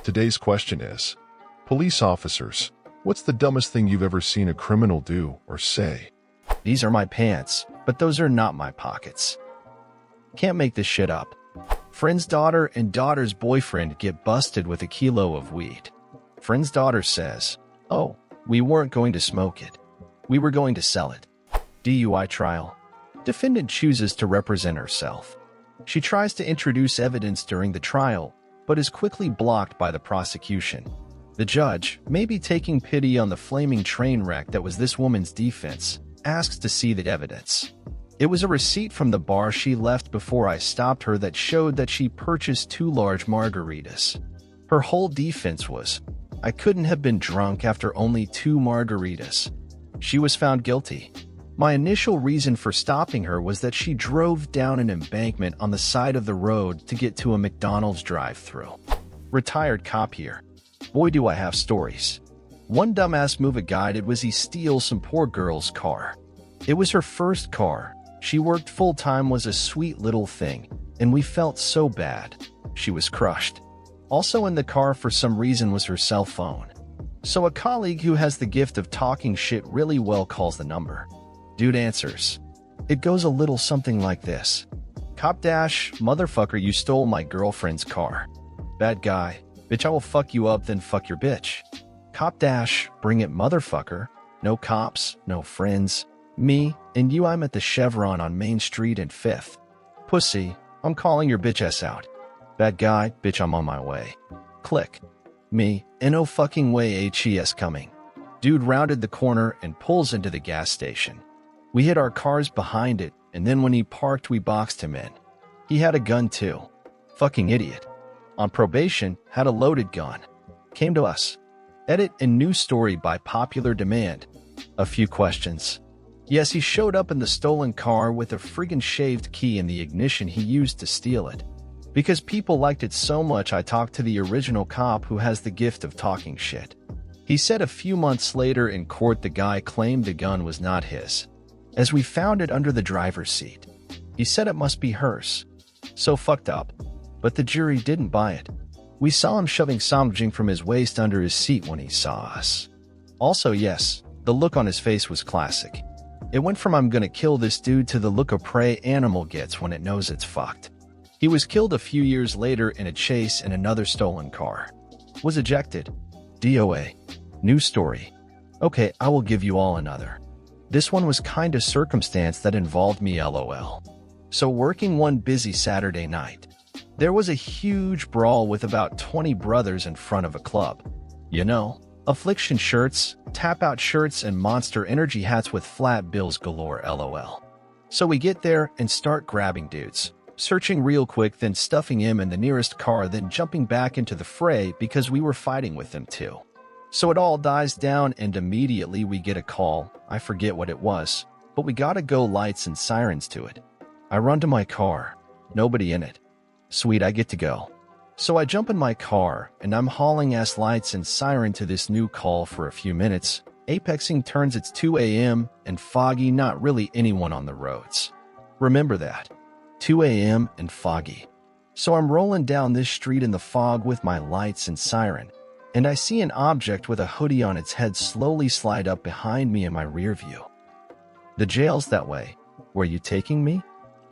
Today's question is, police officers, what's the dumbest thing you've ever seen a criminal do or say? These are my pants, but those are not my pockets. Can't make this shit up. Friend's daughter and daughter's boyfriend get busted with a kilo of weed. Friend's daughter says, "Oh, we weren't going to smoke it. We were going to sell it." DUI trial. Defendant chooses to represent herself. She tries to introduce evidence during the trial, but is quickly blocked by the prosecution. The judge, maybe taking pity on the flaming train wreck that was this woman's defense, asks to see the evidence. It was a receipt from the bar she left before I stopped her that showed that she purchased 2 large margaritas. Her whole defense was, "I couldn't have been drunk after only 2 margaritas." She was found guilty. My initial reason for stopping her was that she drove down an embankment on the side of the road to get to a McDonald's drive-thru. Retired cop here. Boy, do I have stories. One dumbass move a guy did was he steal some poor girl's car. It was her first car. She worked full-time, was a sweet little thing, and we felt so bad. She was crushed. Also in the car for some reason was her cell phone. So a colleague who has the gift of talking shit really well calls the number. Dude answers. It goes a little something like this. Cop dash, "Motherfucker, you stole my girlfriend's car." Bad guy, "Bitch, I will fuck you up, then fuck your bitch." Cop dash, "Bring it, motherfucker. No cops, no friends. Me and you, I'm at the Chevron on Main Street and 5th. Pussy, I'm calling your bitch ass out." Bad guy, "Bitch, I'm on my way." Click. Me, "No fucking way, HES coming." Dude rounded the corner and pulls into the gas station. We hit our cars behind it, and then when he parked, we boxed him in. He had a gun too. Fucking idiot. On probation, had a loaded gun. Came to us. Edit and new story by popular demand. A few questions. Yes, he showed up in the stolen car with a friggin' shaved key in the ignition he used to steal it. Because people liked it so much, I talked to the original cop who has the gift of talking shit. He said a few months later in court the guy claimed the gun was not his, as we found it under the driver's seat. He said it must be hers. So fucked up. But the jury didn't buy it. We saw him shoving something from his waist under his seat when he saw us. Also, yes, the look on his face was classic. It went from "I'm gonna kill this dude" to the look a prey animal gets when it knows it's fucked. He was killed a few years later in a chase in another stolen car. Was ejected. DOA. New story. Okay, I will give you all another. This one was kinda circumstance that involved me, LOL. So working one busy Saturday night, there was a huge brawl with about 20 brothers in front of a club. You know, affliction shirts, tap-out shirts, and Monster Energy hats with flat bills galore, LOL. So we get there and start grabbing dudes, searching real quick, then stuffing him in the nearest car, then jumping back into the fray because we were fighting with them too. So it all dies down and immediately we get a call. I forget what it was, but we gotta go, lights and sirens to it. I run to my car. Nobody in it. Sweet, I get to go. So I jump in my car and I'm hauling ass lights and siren to this new call for a few minutes. Apexing turns, it's 2 a.m. and foggy, not really anyone on the roads. Remember that. 2 a.m. and foggy. So I'm rolling down this street in the fog with my lights and siren, and I see an object with a hoodie on its head slowly slide up behind me in my rear view. The jail's that way. Were you taking me?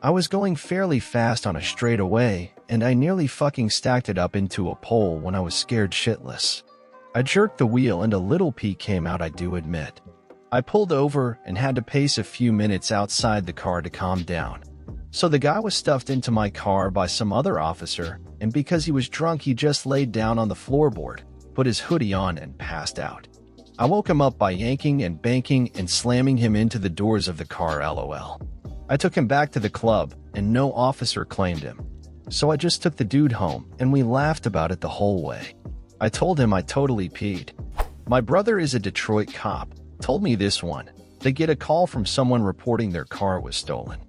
I was going fairly fast on a straightaway, and I nearly fucking stacked it up into a pole when I was scared shitless. I jerked the wheel and a little pee came out, I do admit. I pulled over and had to pace a few minutes outside the car to calm down. So the guy was stuffed into my car by some other officer, and because he was drunk he just laid down on the floorboard, put his hoodie on, and passed out. I woke him up by yanking and banking and slamming him into the doors of the car, LOL. I took him back to the club, and no officer claimed him. So I just took the dude home, and we laughed about it the whole way. I told him I totally peed. My brother is a Detroit cop, told me this one. They get a call from someone reporting their car was stolen.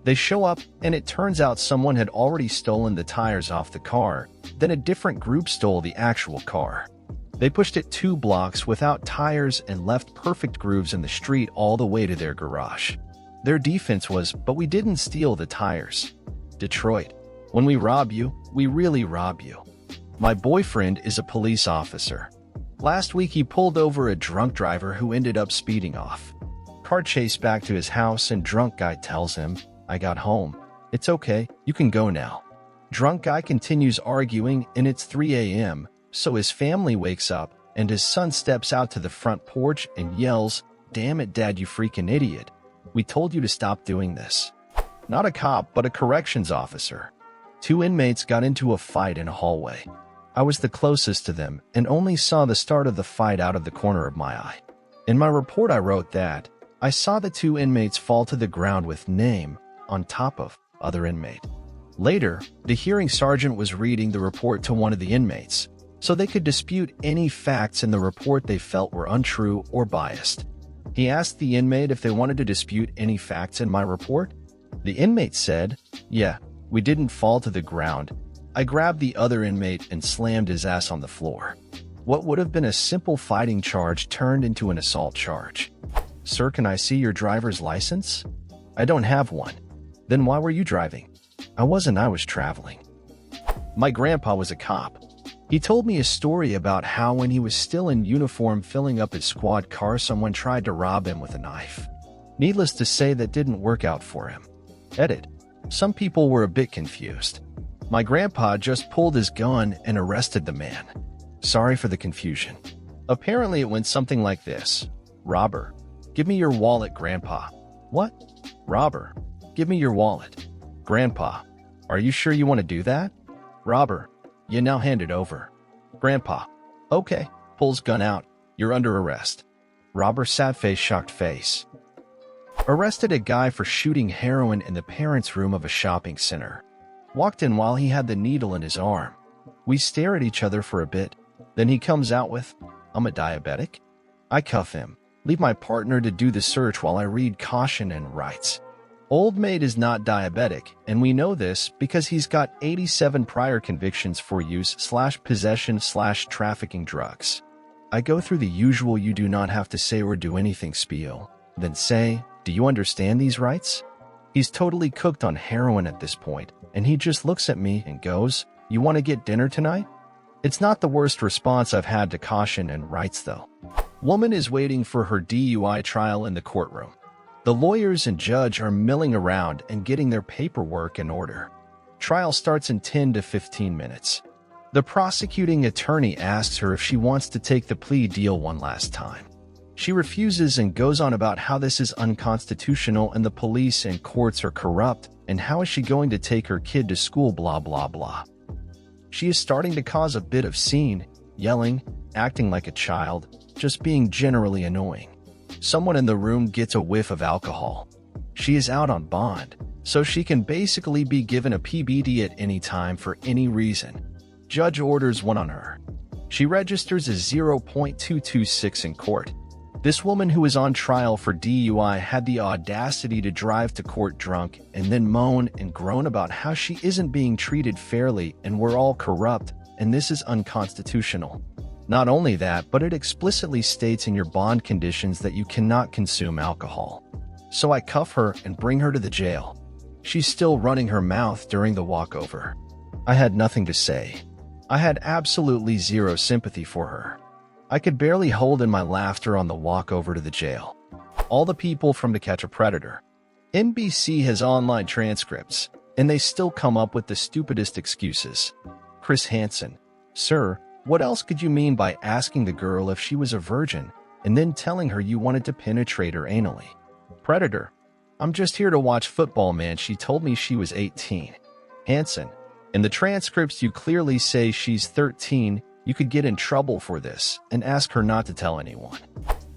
They show up, and it turns out someone had already stolen the tires off the car, then a different group stole the actual car. They pushed it 2 blocks without tires and left perfect grooves in the street all the way to their garage. Their defense was, "But we didn't steal the tires." Detroit. When we rob you, we really rob you. My boyfriend is a police officer. Last week he pulled over a drunk driver who ended up speeding off. Car chase back to his house and drunk guy tells him, "I got home. It's okay, you can go now." Drunk guy continues arguing and it's 3 a.m., so his family wakes up and his son steps out to the front porch and yells, "Damn it, Dad, you freaking idiot. We told you to stop doing this." Not a cop, but a corrections officer. 2 inmates got into a fight in a hallway. I was the closest to them and only saw the start of the fight out of the corner of my eye. In my report I wrote that I saw the 2 inmates fall to the ground with name on top of other inmate. Later, the hearing sergeant was reading the report to one of the inmates, so they could dispute any facts in the report they felt were untrue or biased. He asked the inmate if they wanted to dispute any facts in my report. The inmate said, "Yeah, we didn't fall to the ground. I grabbed the other inmate and slammed his ass on the floor." What would have been a simple fighting charge turned into an assault charge. "Sir, can I see your driver's license?" "I don't have one." "Then why were you driving?" "I wasn't, I was traveling." My grandpa was a cop. He told me a story about how when he was still in uniform filling up his squad car, someone tried to rob him with a knife. Needless to say, that didn't work out for him. Edit. Some people were a bit confused. My grandpa just pulled his gun and arrested the man. Sorry for the confusion. Apparently it went something like this. "Robber, give me your wallet, Grandpa." "What?" "Robber, give me your wallet." "Grandpa, are you sure you want to do that?" "Robber, you now hand it over." "Grandpa, okay." Pulls gun out. "You're under arrest." Robber sad face, shocked face. Arrested a guy for shooting heroin in the parents' room of a shopping center. Walked in while he had the needle in his arm. We stare at each other for a bit. Then he comes out with, "I'm a diabetic." I cuff him, leave my partner to do the search while I read caution and writes, "Old maid is not diabetic, and we know this because he's got 87 prior convictions for use/possession/trafficking drugs." I go through the usual "you do not have to say or do anything" spiel, then say, "Do you understand these rights?" He's totally cooked on heroin at this point, and he just looks at me and goes, "You want to get dinner tonight?" It's not the worst response I've had to caution and rights though. Woman is waiting for her DUI trial in the courtroom. The lawyers and judge are milling around and getting their paperwork in order. Trial starts in 10 to 15 minutes. The prosecuting attorney asks her if she wants to take the plea deal one last time. She refuses and goes on about how this is unconstitutional and the police and courts are corrupt, and how is she going to take her kid to school, blah blah blah. She is starting to cause a bit of scene, yelling, acting like a child, just being generally annoying. Someone in the room gets a whiff of alcohol. She is out on bond, so she can basically be given a PBD at any time for any reason. Judge orders one on her. She registers as 0.226 in court. This woman who is on trial for DUI had the audacity to drive to court drunk and then moan and groan about how she isn't being treated fairly and we're all corrupt and this is unconstitutional. Not only that, but it explicitly states in your bond conditions that you cannot consume alcohol. So I cuff her and bring her to the jail. She's still running her mouth during the walkover. I had nothing to say. I had absolutely zero sympathy for her. I could barely hold in my laughter on the walk over to the jail. All the people from To Catch a Predator. NBC has online transcripts, and they still come up with the stupidest excuses. Chris Hansen, "Sir, what else could you mean by asking the girl if she was a virgin and then telling her you wanted to penetrate her anally?" Predator, "I'm just here to watch football, man. She told me she was 18. Hansen, "In the transcripts you clearly say she's 13. You could get in trouble for this and ask her not to tell anyone."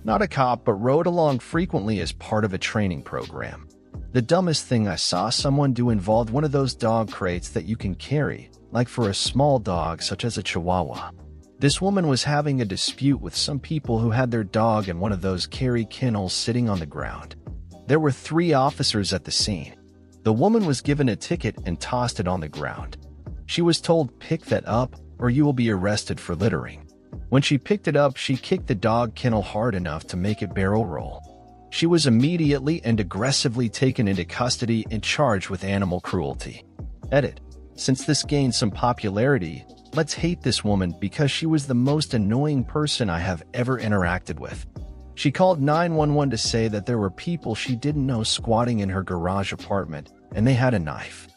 Not a cop, but rode along frequently as part of a training program. The dumbest thing I saw someone do involved one of those dog crates that you can carry, like for a small dog such as a Chihuahua. This woman was having a dispute with some people who had their dog in one of those carry kennels sitting on the ground. There were 3 officers at the scene. The woman was given a ticket and tossed it on the ground. She was told, "Pick that up or you will be arrested for littering." When she picked it up, she kicked the dog kennel hard enough to make it barrel roll. She was immediately and aggressively taken into custody and charged with animal cruelty. Edit. Since this gained some popularity, let's hate this woman because she was the most annoying person I have ever interacted with. She called 911 to say that there were people she didn't know squatting in her garage apartment, and they had a knife.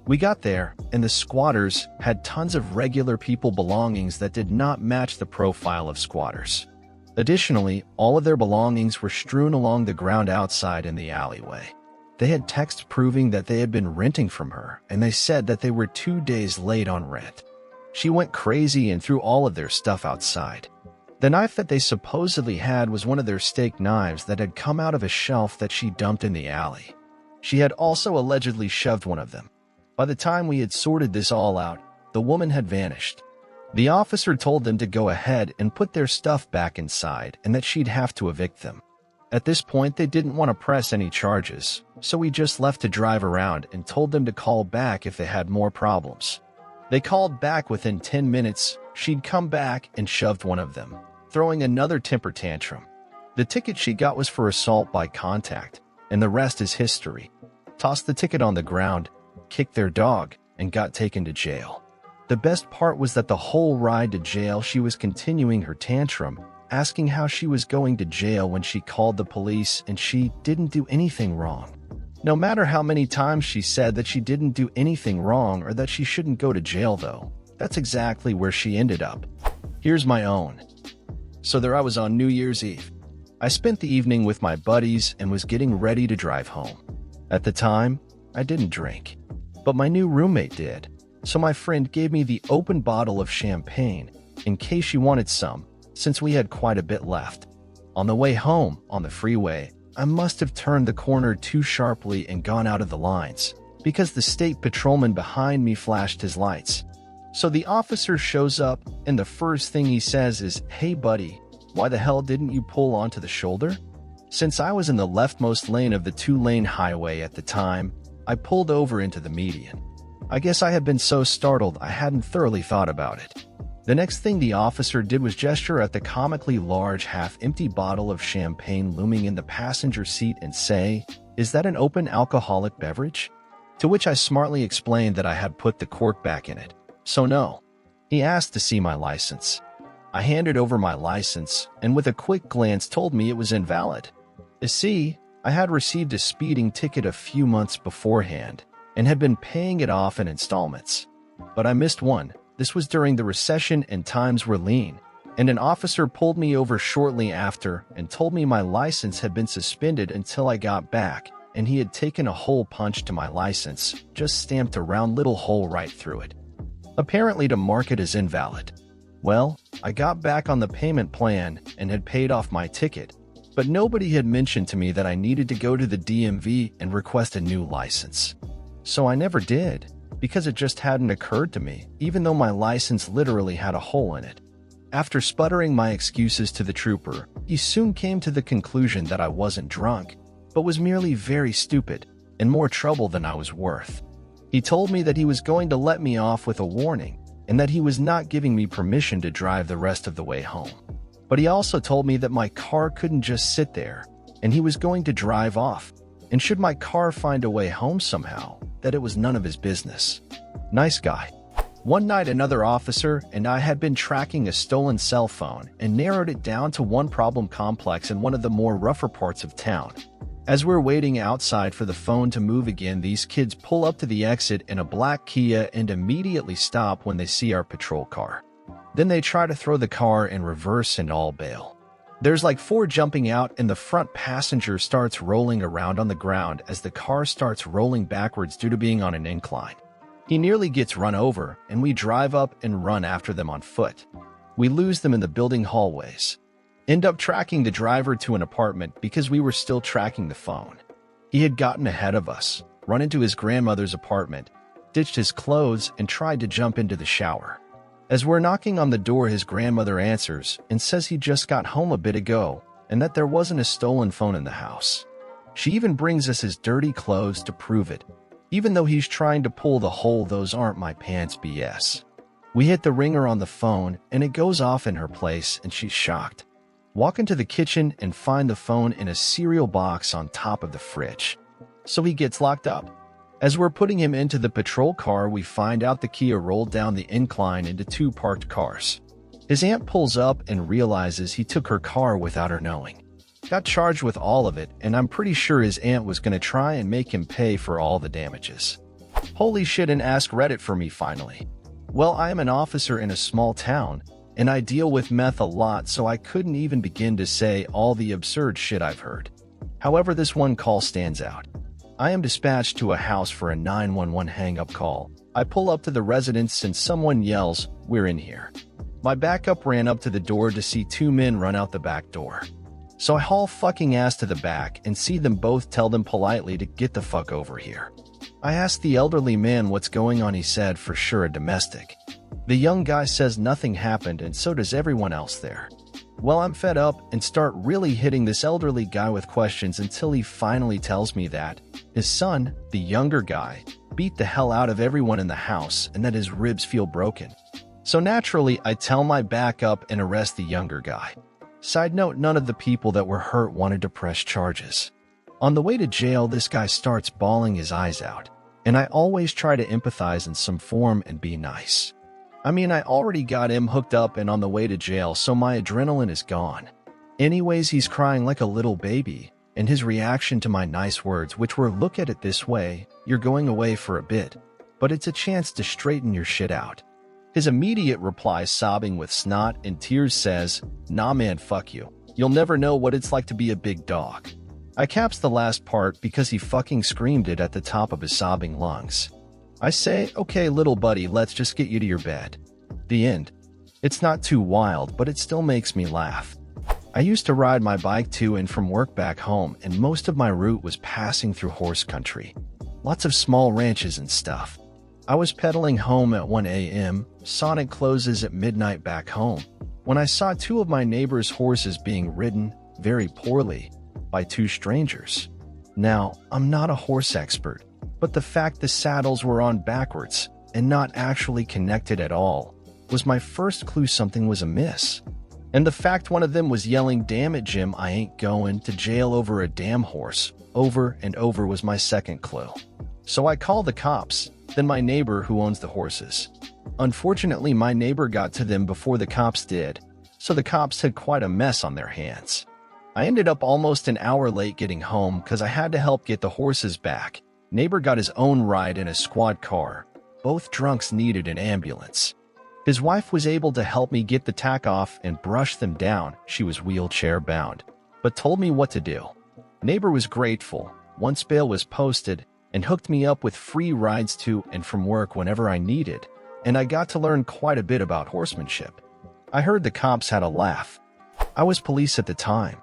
We got there, and the squatters had tons of regular people belongings that did not match the profile of squatters. Additionally, all of their belongings were strewn along the ground outside in the alleyway. They had texts proving that they had been renting from her, and they said that they were 2 days late on rent. She went crazy and threw all of their stuff outside. The knife that they supposedly had was one of their steak knives that had come out of a shelf that she dumped in the alley. She had also allegedly shoved one of them. By the time we had sorted this all out, the woman had vanished. The officer told them to go ahead and put their stuff back inside and that she'd have to evict them. At this point, they didn't want to press any charges, so we just left to drive around and told them to call back if they had more problems. They called back within 10 minutes. She'd come back and shoved one of them, throwing another temper tantrum. The ticket she got was for assault by contact, and the rest is history. Tossed the ticket on the ground, kicked their dog, and got taken to jail. The best part was that the whole ride to jail she was continuing her tantrum, asking how she was going to jail when she called the police and she didn't do anything wrong. No matter how many times she said that she didn't do anything wrong or that she shouldn't go to jail though, that's exactly where she ended up. Here's my own. So there I was on New Year's Eve. I spent the evening with my buddies and was getting ready to drive home. At the time, I didn't drink, but my new roommate did, so my friend gave me the open bottle of champagne in case she wanted some, since we had quite a bit left. On the way home, on the freeway, I must have turned the corner too sharply and gone out of the lines, because the state patrolman behind me flashed his lights. So the officer shows up, and the first thing he says is, "Hey buddy, why the hell didn't you pull onto the shoulder?" Since I was in the leftmost lane of the 2-lane highway at the time, I pulled over into the median. I guess I had been so startled I hadn't thoroughly thought about it. The next thing the officer did was gesture at the comically large half-empty bottle of champagne looming in the passenger seat and say, "Is that an open alcoholic beverage?" To which I smartly explained that I had put the cork back in it. So no. He asked to see my license. I handed over my license and with a quick glance told me it was invalid. You see, I had received a speeding ticket a few months beforehand and had been paying it off in installments. But I missed one. This was during the recession and times were lean, and an officer pulled me over shortly after and told me my license had been suspended until I got back, and he had taken a hole punch to my license, just stamped a round little hole right through it, apparently to mark it as invalid. Well, I got back on the payment plan and had paid off my ticket, but nobody had mentioned to me that I needed to go to the DMV and request a new license. So I never did, because it just hadn't occurred to me, even though my license literally had a hole in it. After sputtering my excuses to the trooper, he soon came to the conclusion that I wasn't drunk, but was merely very stupid and more trouble than I was worth. He told me that he was going to let me off with a warning and that he was not giving me permission to drive the rest of the way home. But he also told me that my car couldn't just sit there and he was going to drive off, and should my car find a way home somehow, that it was none of his business. Nice guy. One night another officer and I had been tracking a stolen cell phone and narrowed it down to one problem complex in one of the more rougher parts of town. As we're waiting outside for the phone to move again, these kids pull up to the exit in a black Kia and immediately stop when they see our patrol car. Then they try to throw the car in reverse and all bail. There's like 4 jumping out and the front passenger starts rolling around on the ground as the car starts rolling backwards due to being on an incline. He nearly gets run over and we drive up and run after them on foot. We lose them in the building hallways. End up tracking the driver to an apartment because we were still tracking the phone. He had gotten ahead of us, run into his grandmother's apartment, ditched his clothes and tried to jump into the shower. As we're knocking on the door, his grandmother answers and says he just got home a bit ago and that there wasn't a stolen phone in the house. She even brings us his dirty clothes to prove it, even though he's trying to pull the whole "those aren't my pants" BS. We hit the ringer on the phone and it goes off in her place and she's shocked. Walk into the kitchen and find the phone in a cereal box on top of the fridge. So he gets locked up. As we're putting him into the patrol car, we find out the Kia rolled down the incline into 2 parked cars. His aunt pulls up and realizes he took her car without her knowing. Got charged with all of it, and I'm pretty sure his aunt was going to try and make him pay for all the damages. Holy shit, and AskReddit for me finally. Well, I am an officer in a small town, and I deal with meth a lot, so I couldn't even begin to say all the absurd shit I've heard. However, this one call stands out. I am dispatched to a house for a 911 hang-up call. I pull up to the residence and someone yells, "We're in here." My backup ran up to the door to see 2 men run out the back door. So I haul fucking ass to the back and see them both tell them politely to get the fuck over here. I asked the elderly man what's going on. He said for sure a domestic. The young guy says nothing happened, and so does everyone else there. Well, I'm fed up and start really hitting this elderly guy with questions until he finally tells me that his son, the younger guy, beat the hell out of everyone in the house and that his ribs feel broken. So naturally, I tell my backup and arrest the younger guy. Side note, none of the people that were hurt wanted to press charges. On the way to jail, this guy starts bawling his eyes out, and I always try to empathize in some form and be nice. I mean, I already got him hooked up and on the way to jail, so my adrenaline is gone. Anyways, he's crying like a little baby, and his reaction to my nice words, which were, "Look at it this way, you're going away for a bit, but it's a chance to straighten your shit out." His immediate reply, sobbing with snot and tears, says, "Nah man, fuck you. You'll never know what it's like to be a big dog." I caps the last part because he fucking screamed it at the top of his sobbing lungs. I say, "Okay, little buddy, let's just get you to your bed." The end. It's not too wild, but it still makes me laugh. I used to ride my bike to and from work back home, and most of my route was passing through horse country. Lots of small ranches and stuff. I was pedaling home at 1 a.m., Sonic closes at midnight back home, when I saw 2 of my neighbor's horses being ridden, very poorly, by 2 strangers. Now, I'm not a horse expert, but the fact the saddles were on backwards and not actually connected at all was my first clue something was amiss. And the fact one of them was yelling, "Damn it, Jim, I ain't going to jail over a damn horse," over and over, was my second clue. So I call the cops, then my neighbor who owns the horses. Unfortunately, my neighbor got to them before the cops did, so the cops had quite a mess on their hands. I ended up almost an hour late getting home because I had to help get the horses back. Neighbor got his own ride in a squad car. Both drunks needed an ambulance. His wife was able to help me get the tack off and brush them down. She was wheelchair bound, but told me what to do. Neighbor was grateful. Once bail was posted, and hooked me up with free rides to and from work whenever I needed, and I got to learn quite a bit about horsemanship. I heard the cops had a laugh. I was police at the time.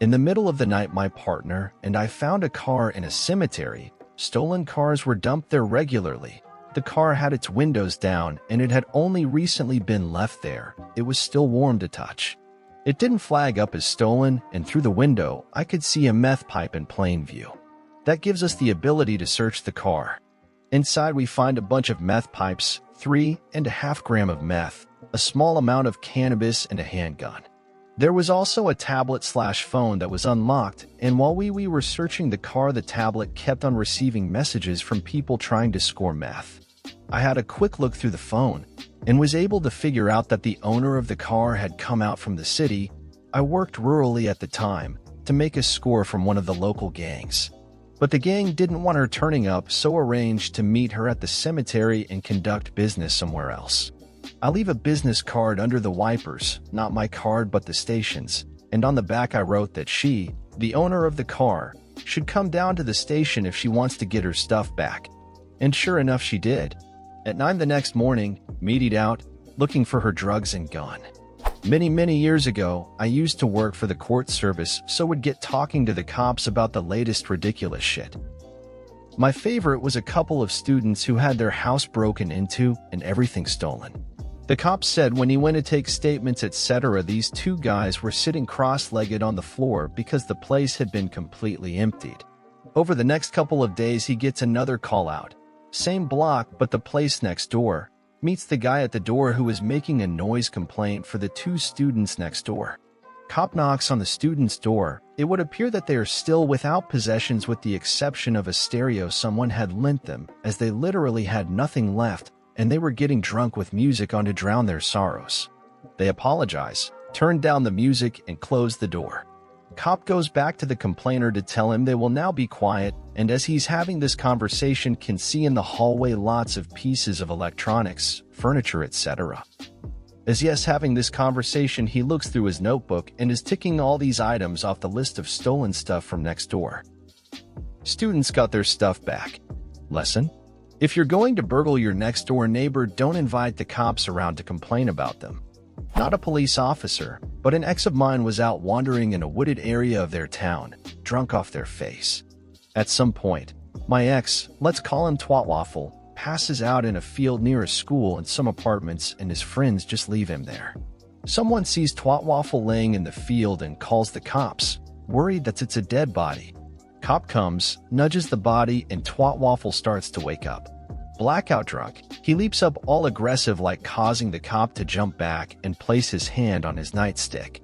In the middle of the night, my partner and I found a car in a cemetery. Stolen cars were dumped there regularly. The car had its windows down, and it had only recently been left there. It was still warm to touch. It didn't flag up as stolen, and through the window, I could see a meth pipe in plain view. That gives us the ability to search the car. Inside, we find a bunch of meth pipes, 3.5 grams of meth, a small amount of cannabis, and a handgun. There was also a tablet/phone that was unlocked, and while we were searching the car, the tablet kept on receiving messages from people trying to score meth. I had a quick look through the phone and was able to figure out that the owner of the car had come out from the city. I worked rurally at the time to make a score from one of the local gangs. But the gang didn't want her turning up, so arranged to meet her at the cemetery and conduct business somewhere else. I leave a business card under the wipers, not my card but the station's, and on the back I wrote that she, the owner of the car, should come down to the station if she wants to get her stuff back. And sure enough, she did. At 9 the next morning, meetied out, looking for her drugs and gun. Many years ago, I used to work for the court service, so would get talking to the cops about the latest ridiculous shit. My favorite was a couple of students who had their house broken into and everything stolen. The cops said when he went to take statements, etc., these 2 guys were sitting cross-legged on the floor because the place had been completely emptied. Over the next couple of days, he gets another call out. Same block, but the place next door. Meets the guy at the door who was making a noise complaint for the 2 students next door. Cop knocks on the student's door. It would appear that they are still without possessions with the exception of a stereo someone had lent them, as they literally had nothing left and they were getting drunk with music on to drown their sorrows. They apologize, turn down the music, and close the door. Cop goes back to the complainer to tell him they will now be quiet, and as he's having this conversation can see in the hallway lots of pieces of electronics, furniture, etc. As he's having this conversation, he looks through his notebook and is ticking all these items off the list of stolen stuff from next door. Students got their stuff back. Lesson: if you're going to burgle your next door neighbor, don't invite the cops around to complain about them. Not a police officer, but an ex of mine was out wandering in a wooded area of their town, drunk off their face. At some point, my ex, let's call him Twatwaffle, passes out in a field near a school and some apartments, and his friends just leave him there. Someone sees Twatwaffle laying in the field and calls the cops, worried that it's a dead body. Cop comes, nudges the body, and Twatwaffle starts to wake up. Blackout drunk, he leaps up all aggressive, like causing the cop to jump back and place his hand on his nightstick.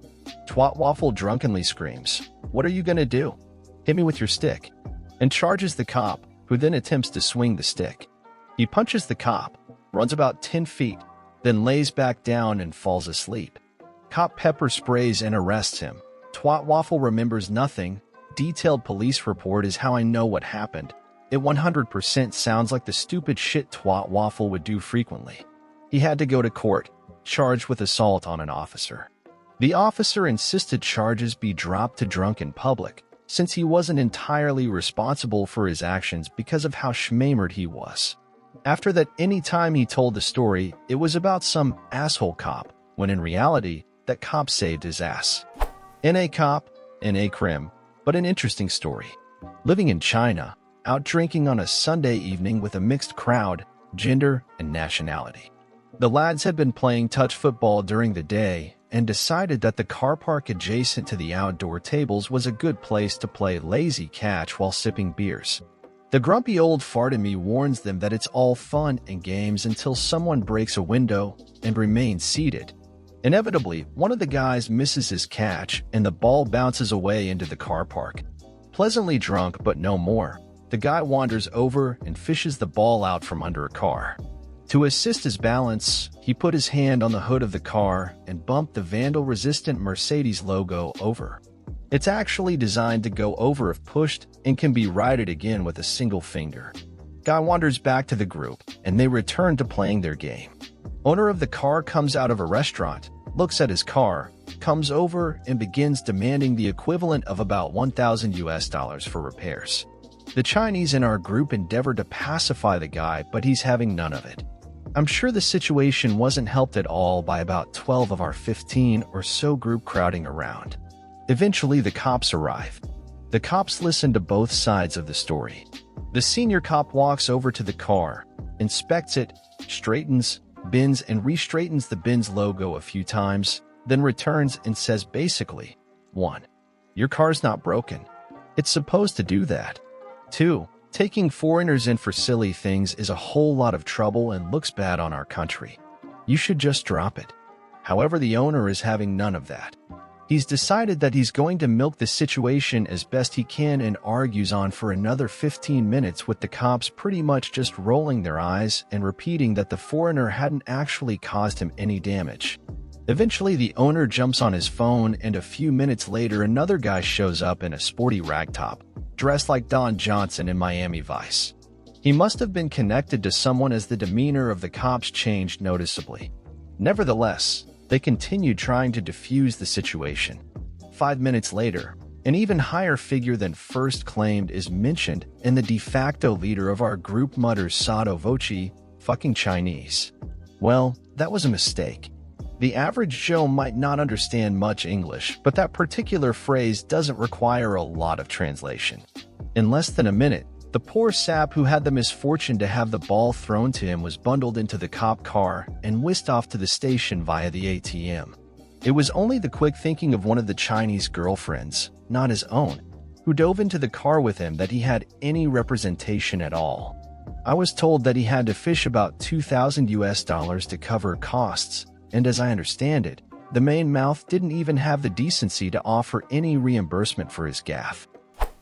Twatwaffle drunkenly screams, "What are you gonna do? Hit me with your stick," and charges the cop, who then attempts to swing the stick. He punches the cop, runs about 10 feet, then lays back down and falls asleep. Cop pepper sprays and arrests him. Twatwaffle remembers nothing. Detailed police report is how I know what happened. It 100% sounds like the stupid shit Twatwaffle would do frequently. He had to go to court, charged with assault on an officer. The officer insisted charges be dropped to drunk in public, since he wasn't entirely responsible for his actions because of how schmamered he was. After that, any time he told the story, it was about some asshole cop, when in reality, that cop saved his ass. N.A. cop, N.A. crim, but an interesting story. Living in China, out drinking on a Sunday evening with a mixed crowd, gender, and nationality. The lads had been playing touch football during the day and decided that the car park adjacent to the outdoor tables was a good place to play lazy catch while sipping beers. The grumpy old fart in me warns them that it's all fun and games until someone breaks a window and remains seated. Inevitably, one of the guys misses his catch and the ball bounces away into the car park. Pleasantly drunk but no more, the guy wanders over and fishes the ball out from under a car. To assist his balance, he put his hand on the hood of the car and bumped the vandal-resistant Mercedes logo over. It's actually designed to go over if pushed and can be righted again with a single finger. Guy wanders back to the group, and they return to playing their game. Owner of the car comes out of a restaurant, looks at his car, comes over, and begins demanding the equivalent of about $1,000 for repairs. The Chinese in our group endeavor to pacify the guy, but he's having none of it. I'm sure the situation wasn't helped at all by about 12 of our 15 or so group crowding around. Eventually, the cops arrive. The cops listen to both sides of the story. The senior cop walks over to the car, inspects it, straightens, bends, and re-straightens the Benz logo a few times, then returns and says basically, 1. Your car's not broken. It's supposed to do that. 2. Taking foreigners in for silly things is a whole lot of trouble and looks bad on our country. You should just drop it. However, the owner is having none of that. He's decided that he's going to milk the situation as best he can and argues on for another 15 minutes with the cops pretty much just rolling their eyes and repeating that the foreigner hadn't actually caused him any damage. Eventually, the owner jumps on his phone, and a few minutes later another guy shows up in a sporty ragtop, dressed like Don Johnson in Miami Vice. He must have been connected to someone as the demeanor of the cops changed noticeably. Nevertheless, they continued trying to defuse the situation. 5 minutes later, an even higher figure than first claimed is mentioned, and the de facto leader of our group mutters sotto voce, "Fucking Chinese." Well, that was a mistake. The average Joe might not understand much English, but that particular phrase doesn't require a lot of translation. In less than a minute, the poor sap who had the misfortune to have the ball thrown to him was bundled into the cop car and whisked off to the station via the ATM. It was only the quick thinking of one of the Chinese girlfriends, not his own, who dove into the car with him that he had any representation at all. I was told that he had to fish about $2,000 to cover costs, and as I understand it, The main mouth didn't even have the decency to offer any reimbursement for his gaffe.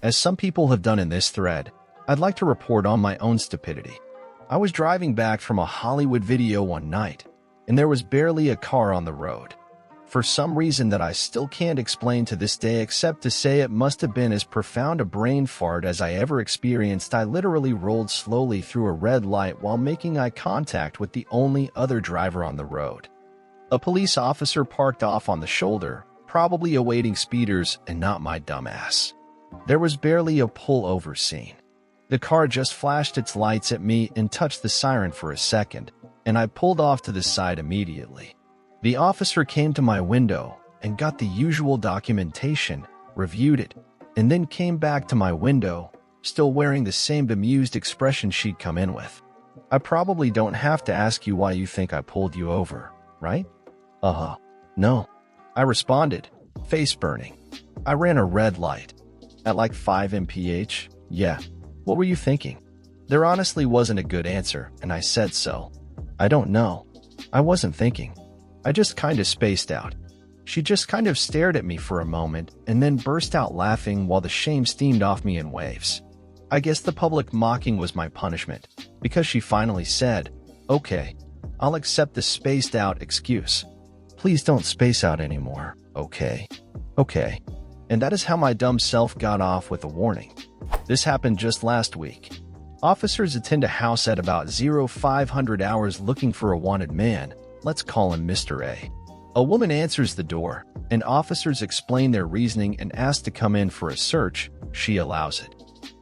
As some people have done in this thread, I'd like to report on my own stupidity. I was driving back from a Hollywood video one night, and there was barely a car on the road. For some reason that I still can't explain to this day except to say it must have been as profound a brain fart as I ever experienced, I literally rolled slowly through a red light while making eye contact with the only other driver on the road. A police officer parked off on the shoulder, probably awaiting speeders and not my dumbass. There was barely a pull-over scene. The car just flashed its lights at me and touched the siren for a second, and I pulled off to the side immediately. The officer came to my window and got the usual documentation, reviewed it, and then came back to my window, still wearing the same bemused expression she'd come in with. I probably don't have to ask you why you think I pulled you over, right? No. I responded, face burning. I ran a red light. At like 5 mph? Yeah. What were you thinking? There honestly wasn't a good answer, and I said so. I don't know. I wasn't thinking. I just kind of spaced out. She just kind of stared at me for a moment and then burst out laughing while the shame steamed off me in waves. I guess the public mocking was my punishment, because she finally said, "Okay, I'll accept the spaced out excuse. Please don't space out anymore, okay? Okay." And that is how my dumb self got off with a warning. This happened just last week. Officers attend a house at about 0500 hours looking for a wanted man. Let's call him Mr. A. A woman answers the door, and officers explain their reasoning and ask to come in for a search. She allows it.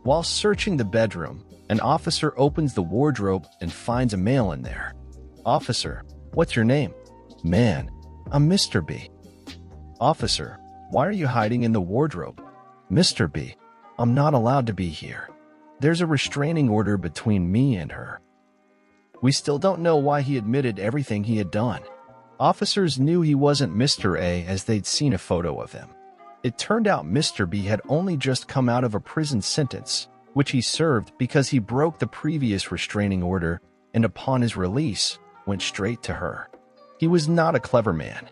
While searching the bedroom, an officer opens the wardrobe and finds a male in there. "Officer, what's your name?" "Man, I'm Mr. B." "Officer, why are you hiding in the wardrobe?" "Mr. B, I'm not allowed to be here. There's a restraining order between me and her." We still don't know why he admitted everything he had done. Officers knew he wasn't Mr. A as they'd seen a photo of him. It turned out Mr. B had only just come out of a prison sentence, which he served because he broke the previous restraining order and upon his release, went straight to her. He was not a clever man.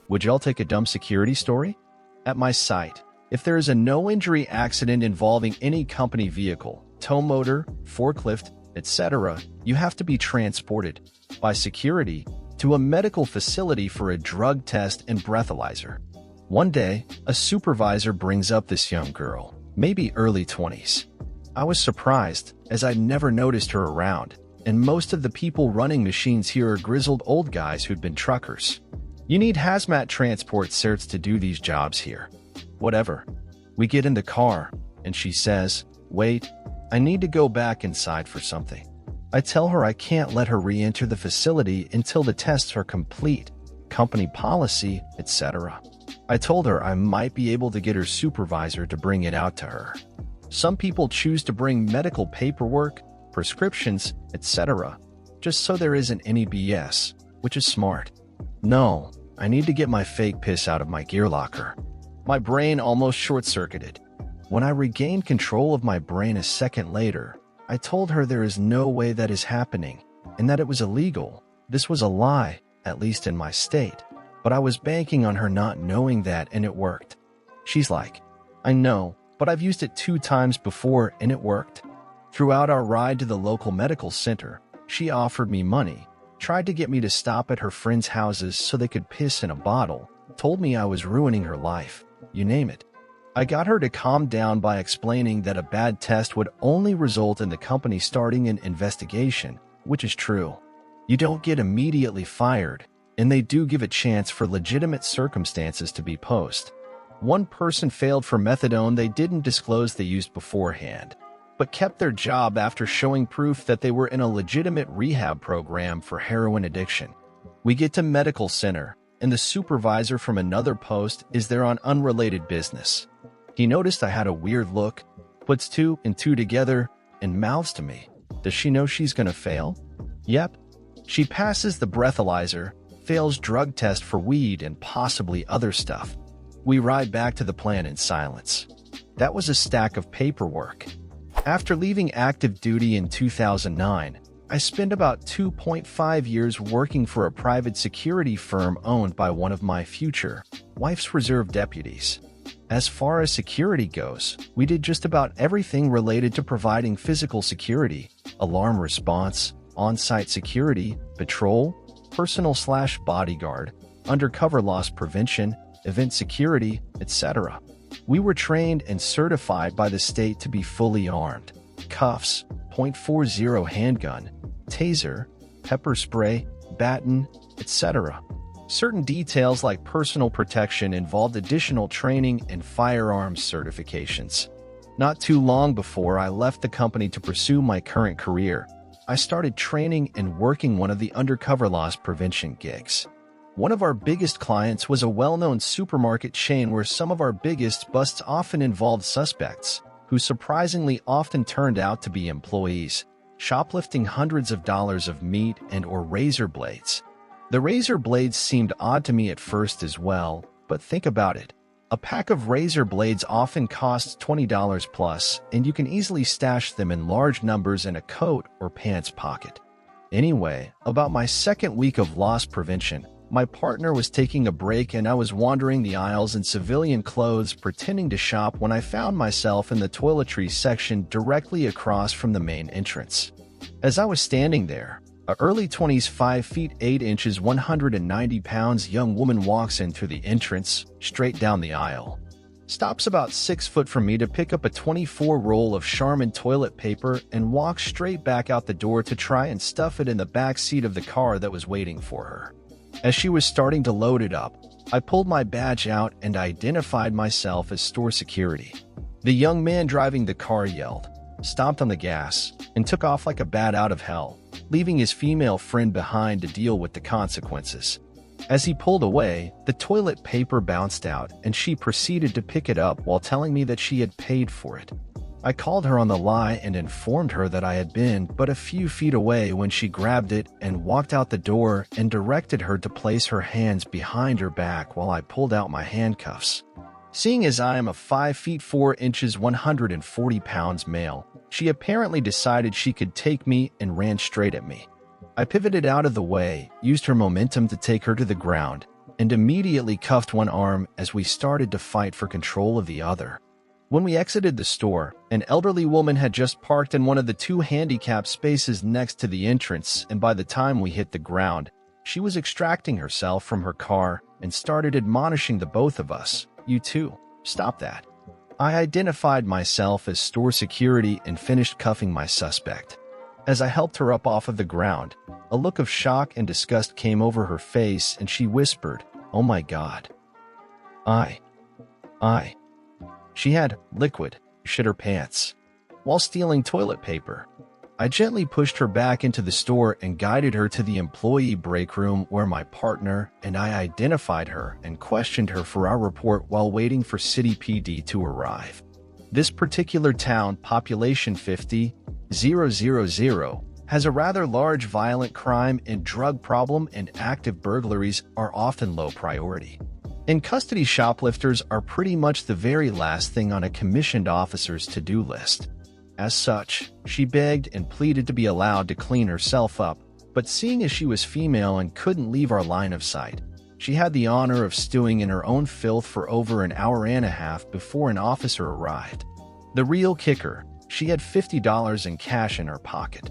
Would y'all take a dumb security story? At my site, if there is a no-injury accident involving any company vehicle, tow motor, forklift, etc., you have to be transported by security to a medical facility for a drug test and breathalyzer. One day, a supervisor brings up this young girl, maybe early 20s. I was surprised, as I'd never noticed her around, and most of the people running machines here are grizzled old guys who'd been truckers. You need hazmat transport certs to do these jobs here. Whatever. We get in the car, and she says, "Wait, I need to go back inside for something." I tell her I can't let her re-enter the facility until the tests are complete, company policy, etc. I told her I might be able to get her supervisor to bring it out to her. Some people choose to bring medical paperwork, prescriptions, etc., just so there isn't any BS, which is smart. No, I need to get my fake piss out of my gear locker. My brain almost short-circuited. When I regained control of my brain a second later, I told her there is no way that is happening, and that it was illegal. This was a lie, at least in my state. But I was banking on her not knowing that, and it worked. She's like, "I know, but I've used it 2 times before, and it worked." Throughout our ride to the local medical center, she offered me money, tried to get me to stop at her friends' houses so they could piss in a bottle, told me I was ruining her life, you name it. I got her to calm down by explaining that a bad test would only result in the company starting an investigation, which is true. You don't get immediately fired, and they do give a chance for legitimate circumstances to be posed. One person failed for methadone they didn't disclose they used beforehand, but kept their job after showing proof that they were in a legitimate rehab program for heroin addiction. We get to medical center, and the supervisor from another post is there on unrelated business. He noticed I had a weird look, puts 2 and 2 together, and mouths to me, "Does she know she's gonna fail?" Yep. She passes the breathalyzer, fails drug test for weed and possibly other stuff. We ride back to the plant in silence. That was a stack of paperwork. After leaving active duty in 2009, I spent about 2.5 years working for a private security firm owned by one of my future wife's reserve deputies. As far as security goes, we did just about everything related to providing physical security, alarm response, on-site security, patrol, personal/bodyguard, undercover loss prevention, event security, etc. We were trained and certified by the state to be fully armed. Cuffs, .40 handgun, taser, pepper spray, baton, etc. Certain details like personal protection involved additional training and firearms certifications. Not too long before I left the company to pursue my current career, I started training and working one of the undercover loss prevention gigs. One of our biggest clients was a well-known supermarket chain where some of our biggest busts often involved suspects, who surprisingly often turned out to be employees, shoplifting hundreds of dollars of meat and/or razor blades. The razor blades seemed odd to me at first as well, but think about it. A pack of razor blades often costs $20 plus, and you can easily stash them in large numbers in a coat or pants pocket. Anyway, about my second week of loss prevention, my partner was taking a break and I was wandering the aisles in civilian clothes pretending to shop when I found myself in the toiletries section directly across from the main entrance. As I was standing there, a early 20s 5 feet 8 inches 190 pounds young woman walks in through the entrance, straight down the aisle. Stops about 6 foot from me to pick up a 24 roll of Charmin toilet paper and walks straight back out the door to try and stuff it in the back seat of the car that was waiting for her. As she was starting to load it up, I pulled my badge out and identified myself as store security. The young man driving the car yelled, stomped on the gas, and took off like a bat out of hell, leaving his female friend behind to deal with the consequences. As he pulled away, the toilet paper bounced out and she proceeded to pick it up while telling me that she had paid for it. I called her on the lie and informed her that I had been but a few feet away when she grabbed it and walked out the door and directed her to place her hands behind her back while I pulled out my handcuffs. Seeing as I am a 5 feet 4 inches 140 pounds male, she apparently decided she could take me and ran straight at me. I pivoted out of the way, used her momentum to take her to the ground, and immediately cuffed one arm as we started to fight for control of the other. When we exited the store, an elderly woman had just parked in one of the 2 handicapped spaces next to the entrance, and by the time we hit the ground, she was extracting herself from her car and started admonishing the both of us, "You too, stop that." I identified myself as store security and finished cuffing my suspect. As I helped her up off of the ground, a look of shock and disgust came over her face and she whispered, "Oh my God. I. She had liquid shit her pants while stealing toilet paper. I gently pushed her back into the store and guided her to the employee break room where my partner and I identified her and questioned her for our report while waiting for City PD to arrive. This particular town, population 50,000, has a rather large violent crime and drug problem, and active burglaries are often low priority. In-custody shoplifters are pretty much the very last thing on a commissioned officer's to-do list. As such, she begged and pleaded to be allowed to clean herself up, but seeing as she was female and couldn't leave our line of sight, she had the honor of stewing in her own filth for over an hour and a half before an officer arrived. The real kicker, she had $50 in cash in her pocket.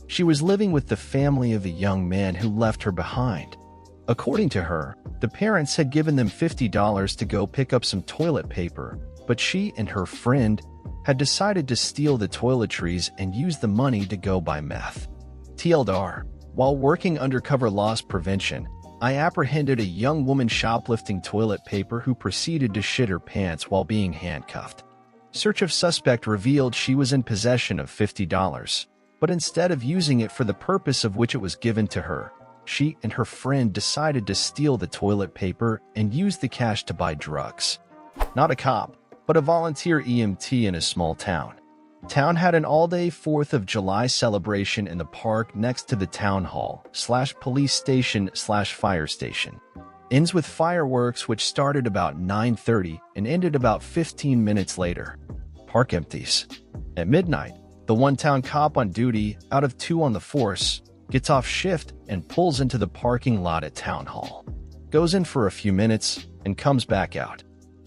She was living with the family of the young man who left her behind. According to her, the parents had given them $50 to go pick up some toilet paper, but she and her friend had decided to steal the toiletries and use the money to go buy meth. TLDR, while working undercover loss prevention, I apprehended a young woman shoplifting toilet paper who proceeded to shit her pants while being handcuffed. Search of suspect revealed she was in possession of $50, but instead of using it for the purpose of which it was given to her, she and her friend decided to steal the toilet paper and use the cash to buy drugs. Not a cop, but a volunteer EMT in a small town. Town had an all-day 4th of July celebration in the park next to the town hall / police station / fire station. Ends with fireworks which started about 9:30 and ended about 15 minutes later. Park empties. At midnight, The one-town cop on duty, out of 2 on the force, gets off shift and pulls into the parking lot at Town Hall. Goes in for a few minutes and comes back out.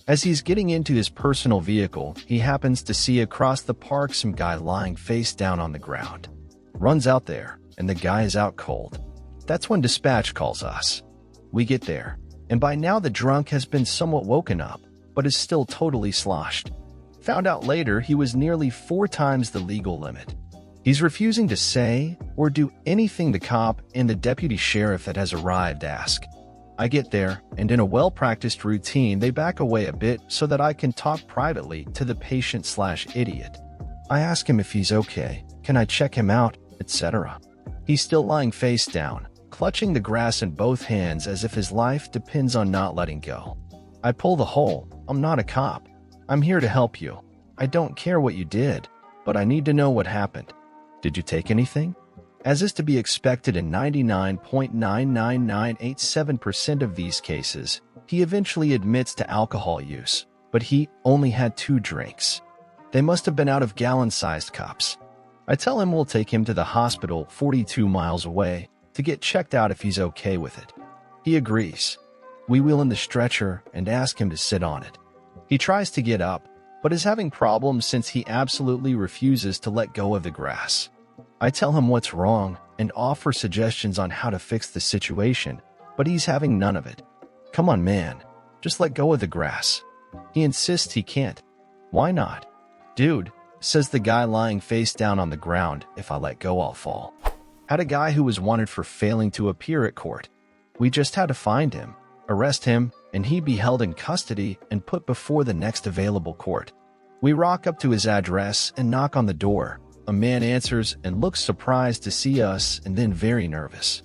As he's getting into his personal vehicle, he happens to see across the park some guy lying face down on the ground. Runs out there, and the guy is out cold. That's when dispatch calls us. We get there, and by now the drunk has been somewhat woken up, but is still totally sloshed. Found out later he was nearly 4 times the legal limit. He's refusing to say or do anything the cop and the deputy sheriff that has arrived ask. I get there, and in a well-practiced routine, they back away a bit so that I can talk privately to the patient/idiot. I ask him if he's okay, can I check him out, etc. He's still lying face down, clutching the grass in both hands as if his life depends on not letting go. I pull the whole, I'm not a cop. I'm here to help you. I don't care what you did, but I need to know what happened. Did you take anything? As is to be expected in 99.99987% of these cases, he eventually admits to alcohol use, but he only had 2 drinks. They must have been out of gallon-sized cups. I tell him we'll take him to the hospital 42 miles away to get checked out if he's okay with it. He agrees. We wheel in the stretcher and ask him to sit on it. He tries to get up, but is having problems since he absolutely refuses to let go of the grass. I tell him what's wrong and offer suggestions on how to fix the situation, but he's having none of it. Come on, man. Just let go of the grass. He insists he can't. Why not? Dude, says the guy lying face down on the ground, if I let go, I'll fall. Had a guy who was wanted for failing to appear at court. We just had to find him, arrest him, and he'd be held in custody and put before the next available court. We rock up to his address and knock on the door. A man answers and looks surprised to see us and then very nervous.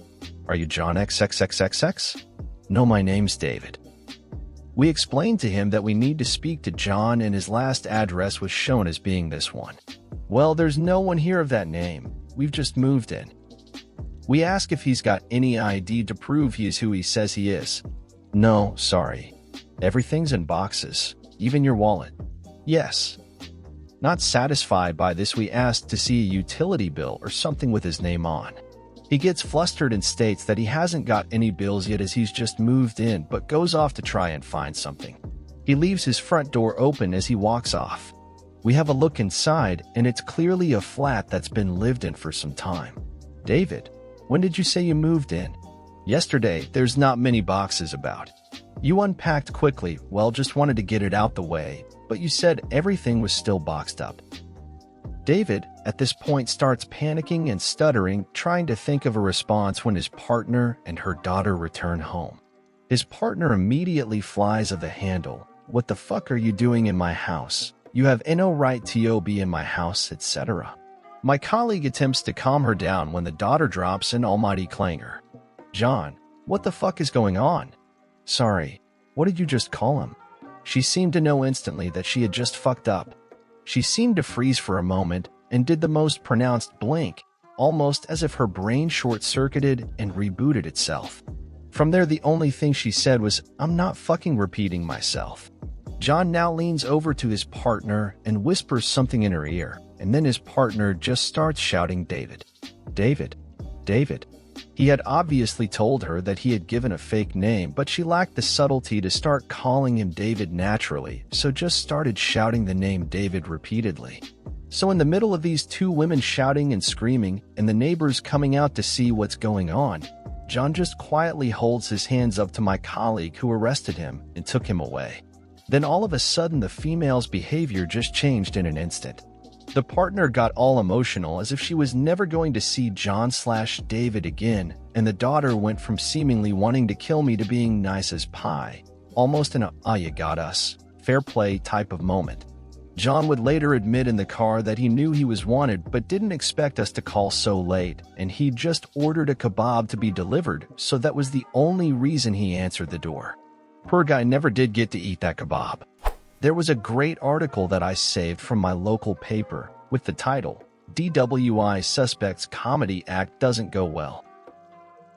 Are you John XXXXX? No, my name's David. We explained to him that we need to speak to John and his last address was shown as being this one. Well, there's no one here of that name. We've just moved in. We ask if he's got any ID to prove he is who he says he is. No, sorry. Everything's in boxes, even your wallet. Yes. Not satisfied by this, we asked to see a utility bill or something with his name on. He gets flustered and states that he hasn't got any bills yet as he's just moved in, but goes off to try and find something. He leaves his front door open as he walks off. We have a look inside, and it's clearly a flat that's been lived in for some time. David, when did you say you moved in? Yesterday. There's not many boxes about. You unpacked quickly, well, just wanted to get it out the way, but you said everything was still boxed up. David, at this point, starts panicking and stuttering, trying to think of a response when his partner and her daughter return home. His partner immediately flies of the handle. What the fuck are you doing in my house? You have no right to be in my house, etc. My colleague attempts to calm her down when the daughter drops an almighty clangor. John, what the fuck is going on? Sorry, what did you just call him? She seemed to know instantly that she had just fucked up. She seemed to freeze for a moment and did the most pronounced blink, almost as if her brain short-circuited and rebooted itself. From there, the only thing she said was, I'm not fucking repeating myself. John now leans over to his partner and whispers something in her ear, and then his partner just starts shouting, David. David. David. He had obviously told her that he had given a fake name, but she lacked the subtlety to start calling him David naturally, so just started shouting the name David repeatedly. So in the middle of these 2 women shouting and screaming, and the neighbors coming out to see what's going on, John just quietly holds his hands up to my colleague who arrested him and took him away. Then all of a sudden the female's behavior just changed in an instant. The partner got all emotional as if she was never going to see John/David again, and the daughter went from seemingly wanting to kill me to being nice as pie, almost in a you got us, fair play type of moment. John would later admit in the car that he knew he was wanted but didn't expect us to call so late, and he just ordered a kebab to be delivered, so that was the only reason he answered the door. Poor guy never did get to eat that kebab. There was a great article that I saved from my local paper with the title, DWI Suspects Comedy Act Doesn't Go Well.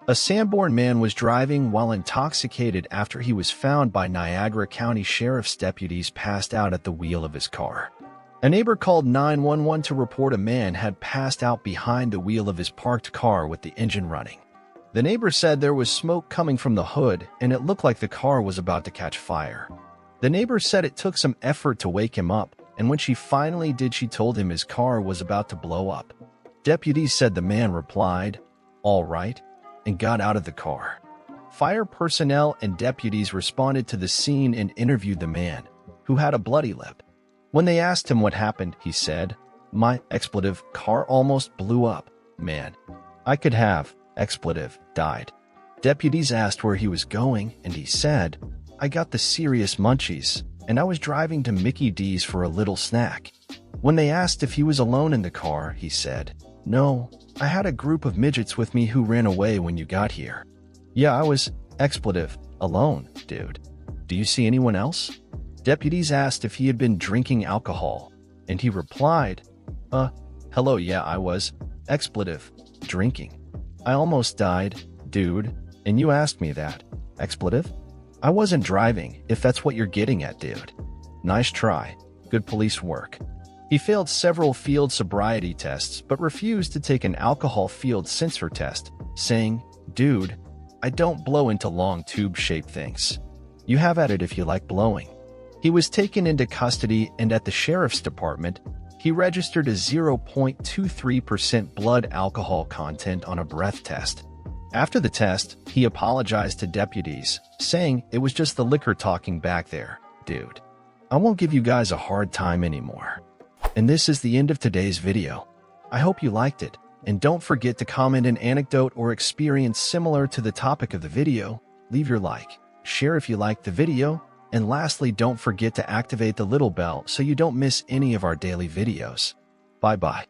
A Sanborn man was driving while intoxicated after he was found by Niagara County Sheriff's deputies passed out at the wheel of his car. A neighbor called 911 to report a man had passed out behind the wheel of his parked car with the engine running. The neighbor said there was smoke coming from the hood and it looked like the car was about to catch fire. The neighbor said it took some effort to wake him up, and when she finally did, she told him his car was about to blow up. Deputies said the man replied, "All right," and got out of the car. Fire personnel and deputies responded to the scene and interviewed the man, who had a bloody lip. When they asked him what happened, he said, "My car almost blew up, man. I could have died." Deputies asked where he was going, and he said, "I got the serious munchies, and I was driving to Mickey D's for a little snack." When they asked if he was alone in the car, he said, "No, I had a group of midgets with me who ran away when you got here." "Yeah, I was alone, dude. Do you see anyone else?" Deputies asked if he had been drinking alcohol, and he replied, Hello, yeah, I was drinking. I almost died, dude, and you asked me that. I wasn't driving, if that's what you're getting at, dude. Nice try. Good police work." He failed several field sobriety tests but refused to take an alcohol field sensor test, saying, "Dude, I don't blow into long tube-shaped things. You have at it if you like blowing." He was taken into custody, and at the sheriff's department, he registered a 0.23% blood alcohol content on a breath test. After the test, he apologized to deputies, saying, "It was just the liquor talking back there, dude. I won't give you guys a hard time anymore." And this is the end of today's video. I hope you liked it, and don't forget to comment an anecdote or experience similar to the topic of the video. Leave your like, share if you liked the video, and lastly, don't forget to activate the little bell so you don't miss any of our daily videos. Bye-bye.